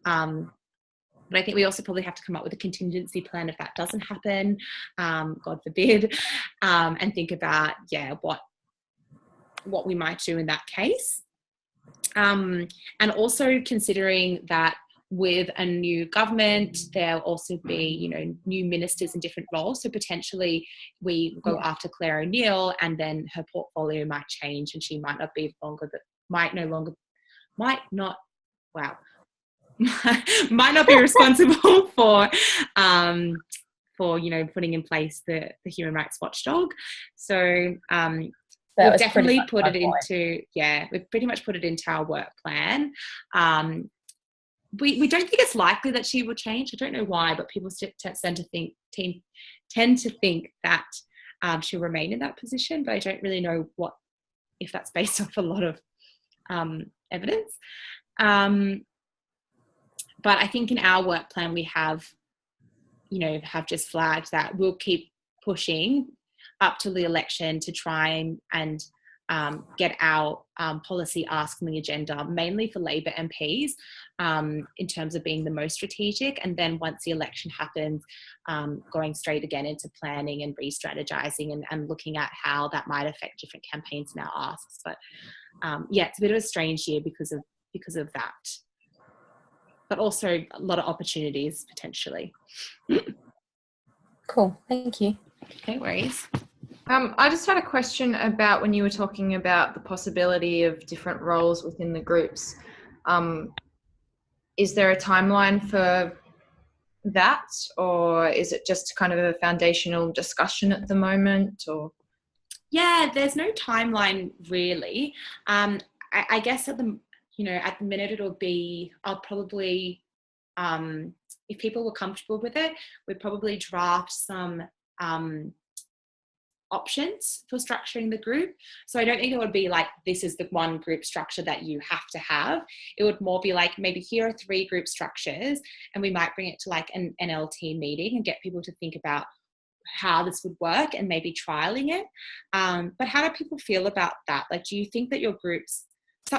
But I think we also probably have to come up with a contingency plan if that doesn't happen, God forbid, and think about, what we might do in that case. And also considering that with a new government, there'll also be, new ministers in different roles. So potentially we go after Claire O'Neill, and then her portfolio might change, and she might not be might not be responsible for putting in place the Human Rights Watchdog. So we've definitely put it into, we've pretty much put it into our work plan. We don't think it's likely that she will change. I don't know why, but people tend to think that she'll remain in that position, but I don't really know if that's based off a lot of evidence. But I think in our work plan we have just flagged that we'll keep pushing up to the election to try and get our policy ask on the agenda, mainly for Labor MPs, in terms of being the most strategic. And then once the election happens, going straight again into planning and re-strategizing and looking at how that might affect different campaigns in our asks. But it's a bit of a strange year because of that. But also a lot of opportunities potentially. Cool, thank you. No worries. I just had a question about when you were talking about the possibility of different roles within the groups. Is there a timeline for that, or is it just kind of a foundational discussion at the moment? Or there's no timeline really. I guess at the minute it'll be, I'll probably, if people were comfortable with it, we'd probably draft some options for structuring the group. So I don't think it would be like, this is the one group structure that you have to have. It would more be like, maybe here are 3 group structures, and we might bring it to like an NLT meeting and get people to think about how this would work and maybe trialing it. But how do people feel about that? Like, do you think that your groups,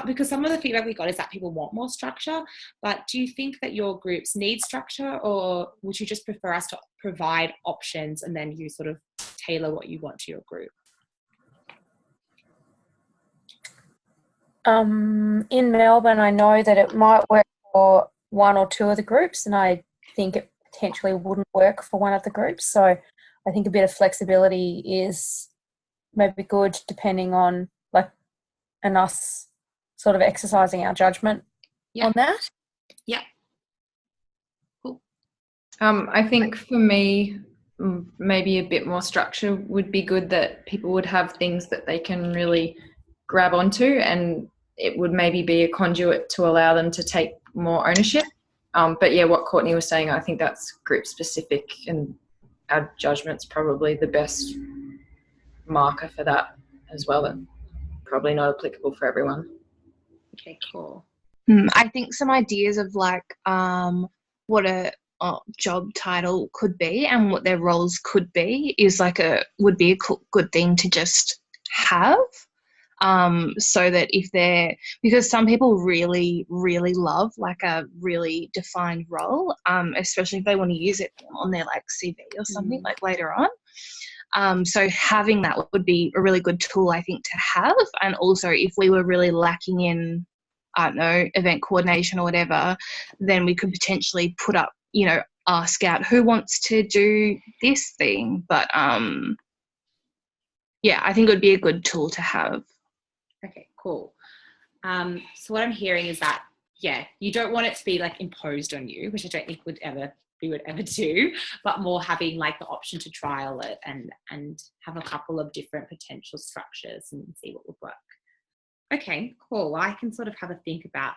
because some of the feedback we got is that people want more structure, but do you think that your groups need structure, or would you just prefer us to provide options and then you sort of tailor what you want to your group? In Melbourne, I know that it might work for 1 or 2 of the groups, and I think it potentially wouldn't work for one of the groups. So I think a bit of flexibility is maybe good, depending on and us sort of exercising our judgment on that. Yeah. Cool. I think for me, maybe a bit more structure would be good, that people would have things that they can really grab onto, and it would maybe be a conduit to allow them to take more ownership. But what Courtney was saying, I think that's group specific, and our judgment's probably the best marker for that as well, and probably not applicable for everyone. Okay, cool. I think some ideas of like what a job title could be and what their roles could be is like would be a good thing to just have, so that if they're, because some people really, really love like a really defined role, especially if they want to use it on their like CV or something like later on. So having that would be a really good tool, I think, to have. And also if we were really lacking in, I don't know, event coordination or whatever, then we could potentially put up, you know, ask out who wants to do this thing. But yeah, I think it would be a good tool to have. Okay, cool. So what I'm hearing is that, yeah, you don't want it to be like imposed on you, which I don't think we would ever do, but more having like the option to trial it and have a couple of different potential structures and see what would work. Okay, cool. Well, I can sort of have a think about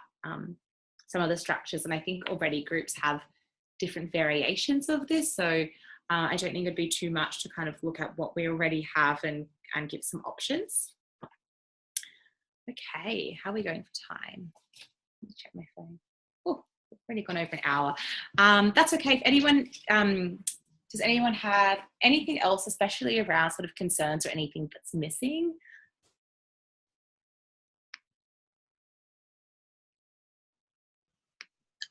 some of the structures, and I think already groups have different variations of this, so I don't think it'd be too much to kind of look at what we already have and give some options. Okay, how are we going for time? Let me check my phone. Oh, we've already gone over an hour. That's okay. If anyone, does anyone have anything else, especially around sort of concerns or anything that's missing?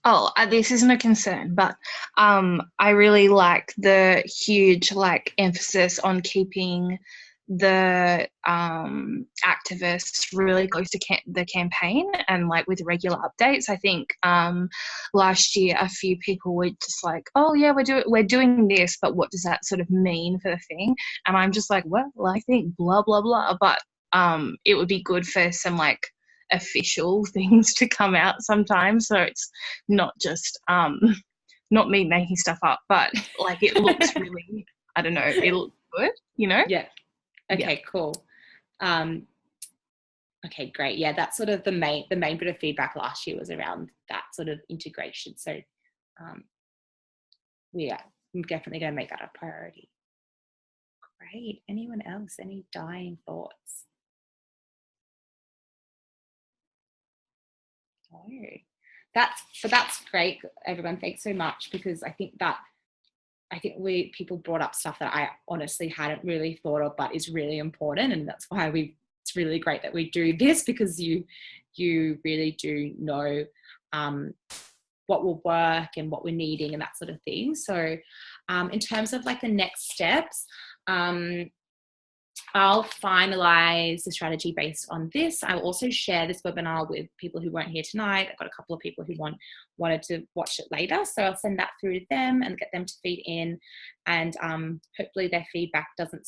Oh, this isn't a concern, but I really like the huge like emphasis on keeping the activists really close to the campaign and like with regular updates. I think last year a few people were just like, oh yeah, we're doing this, but what does that sort of mean for the thing? And I'm just like, well, I think blah blah blah, but it would be good for some like official things to come out sometimes, so it's not just not me making stuff up, but like it looks really, I don't know, it looks good, you know? Yeah. Okay, cool. Okay, great. Yeah, that's sort of the main bit of feedback last year was around that sort of integration. So yeah, I'm definitely going to make that a priority. Great. Anyone else? Any dying thoughts? No. That's great, everyone. Thanks so much, because I think people brought up stuff that I honestly hadn't really thought of, but is really important, and that's why it's really great that we do this, because you really do know what will work and what we're needing and that sort of thing. So in terms of like the next steps, I'll finalize the strategy based on this. I'll also share this webinar with people who weren't here tonight. I've got a couple of people who wanted to watch it later, so I'll send that through to them and get them to feed in, and hopefully their feedback doesn't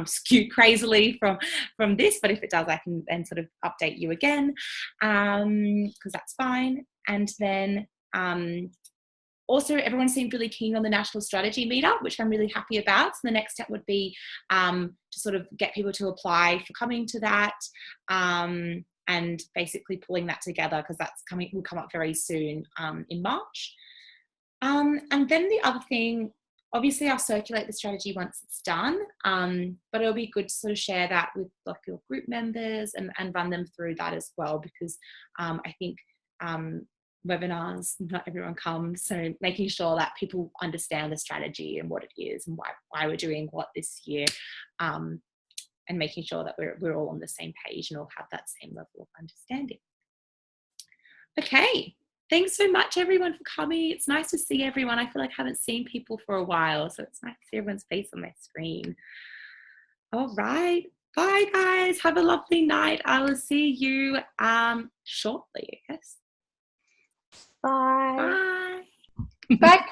skew crazily from this, but if it does, I can then sort of update you again, because that's fine. And then also, everyone seemed really keen on the National Strategy Meetup, which I'm really happy about. So the next step would be to sort of get people to apply for coming to that, and basically pulling that together, because will come up very soon in March. And then the other thing, obviously I'll circulate the strategy once it's done, but it'll be good to sort of share that with like your group members and run them through that as well, because I think webinars, not everyone comes, so making sure that people understand the strategy and what it is and why we're doing what this year, and making sure that we're all on the same page and all have that same level of understanding. Okay, thanks so much everyone for coming. It's nice to see everyone. I feel like I haven't seen people for a while, so it's nice to see everyone's face on my screen. All right, bye guys, have a lovely night. I will see you shortly, I guess. Bye. Bye. Bye.